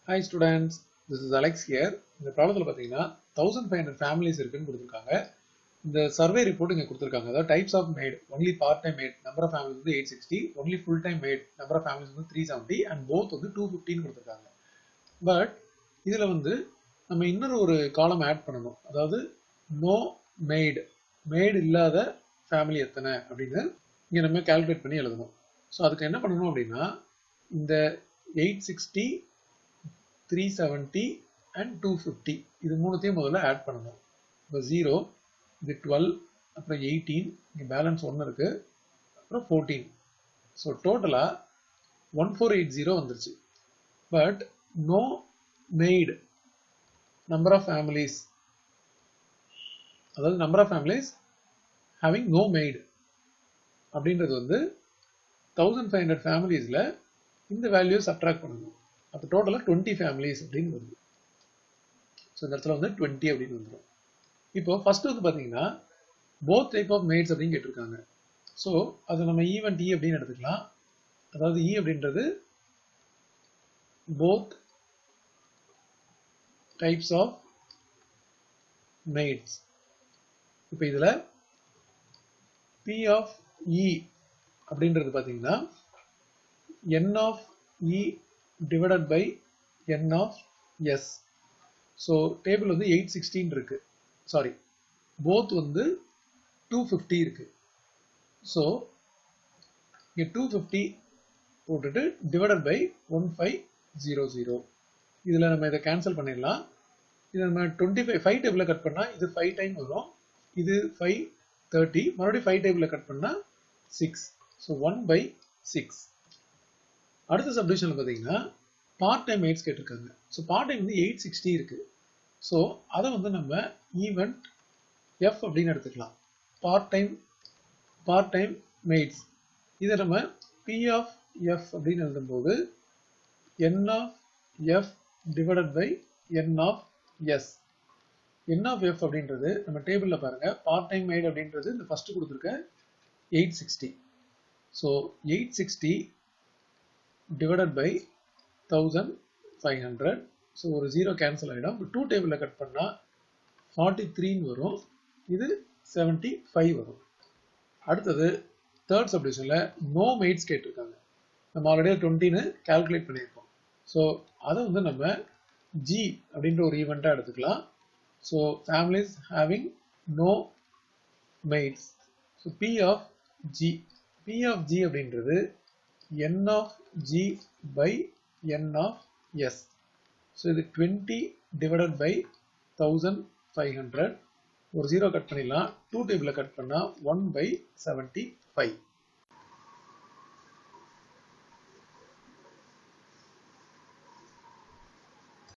Hi students, this is Alex here. இந்த ப்ராப்ளத்தில் பார்த்தீங்கன்னா 1500 families இருக்குன்னு கொடுத்துருக்காங்க. இந்த சர்வே ரிப்போர்ட் இங்கே கொடுத்துருக்காங்க. அதாவது types of mate, only part time mate, number of families வந்து 860, only full time mate, number of families வந்து 370 அண்ட் போத் வந்து 215 கொடுத்துருக்காங்க. பட் இதில் வந்து நம்ம இன்னொரு ஒரு காலம் ஆட் பண்ணணும். அதாவது நோ மேட், மேட் இல்லாத ஃபேமிலி எத்தனை அப்படின்னு இங்கே நம்ம கால்குலேட் பண்ணி எழுதணும். ஸோ அதுக்கு என்ன பண்ணணும் அப்படின்னா இந்த 860, 370 and 250 இது மூணுத்தையும் முதல்ல ஆட் பண்ணணும். இப்போ 0, இது 12, அப்புறம் 18, இங்கே பேலன்ஸ் 1 இருக்கு, அப்புறம் 14. ஸோ டோட்டலாக 1480 வந்துருச்சு. But no mate number of families, அதாவது number of families having no mate அப்படின்றது வந்து 1500 ஃபேமிலிஸில் இந்த வேல்யூ சப்ட்ராக்ட் பண்ணணும். அப்போ டோட்டலாக 20 ஃபேமிலிஸ் அப்படின்னு வருது. ஸோ இந்த இடத்துல வந்து 20 அப்படின்னு வந்துடும். இப்போ ஃபர்ஸ்ட் வந்து பார்த்தீங்கன்னா போத் டைப் ஆஃப் மேட்ஸ் அப்படின்னு கேட்டிருக்காங்க. ஸோ அதை நம்ம ஈவென்ட் இ அப்படின்னு எடுத்துக்கலாம். அதாவது இ அப்படின்றது போத் டைப்ஸ் ஆஃப் மேட்ஸ். இப்போ இதில் பி ஆஃப் இ அப்படின்றது பார்த்தீங்கன்னா n of e divided by n of s. So table வந்து 816 இருக்கு, சாரி போத் வந்து 250 இருக்கு. ஸோ இங்கே 250 போட்டுட்டு டிவைடட் பை 1500. இதில் நம்ம இதை கேன்சல் பண்ணிடலாம். இதை நம்ம 5 டேபிளில் கட் பண்ணால் இது 5 டைம் வரும், இது 530, மறுபடியும் 5 டேபிளில் கட் பண்ணால் 6. ஸோ 1/6. அடுத்த சப்டிவிஷனில் பார்த்தீங்கன்னா பார்ட் டைம் மேட்ஸ் கேட்டிருக்காங்க. ஸோ பார்ட் டைம் வந்து 860 இருக்கு. ஸோ அதை வந்து நம்ம ஈவென்ட் எஃப் அப்படின்னு எடுத்துக்கலாம். பார்ட் டைம் மேட்ஸ் இதை நம்ம பி ஆஃப் எஃப் அப்படின்னு எழுதும்போது N of F divided by N of S. N of F அப்படின்றது நம்ம டேபிளில் பாருங்க, பார்ட் டைம் மேட் அப்படின்றது இந்த ஃபர்ஸ்ட் கொடுத்துருக்க 860. So 860 divided by 1500. ஸோ ஒரு 0 கேன்சல் ஆகிடும். 2 டேபிளில் கட் பண்ணால் 43 வரும், இது 75 வரும். அடுத்தது தேர்ட் சப்டிவிஷனில் நோ மேட்ஸ் கேட்டிருக்காங்க. நம்ம ஆல்ரெடி 20ன்னு கால்குலேட் பண்ணியிருக்கோம். ஸோ அதை வந்து நம்ம ஜி அப்படின்ற ஒரு ஈவெண்ட்டாக எடுத்துக்கலாம். So families having no mates. So P of G அப்படின்றது n of g by n of s. So இது 20 divided by 1500. ஒரு 0 கட் பண்ணிடலாம். 2 டேபிளில் கட் பண்ணால் 1/75.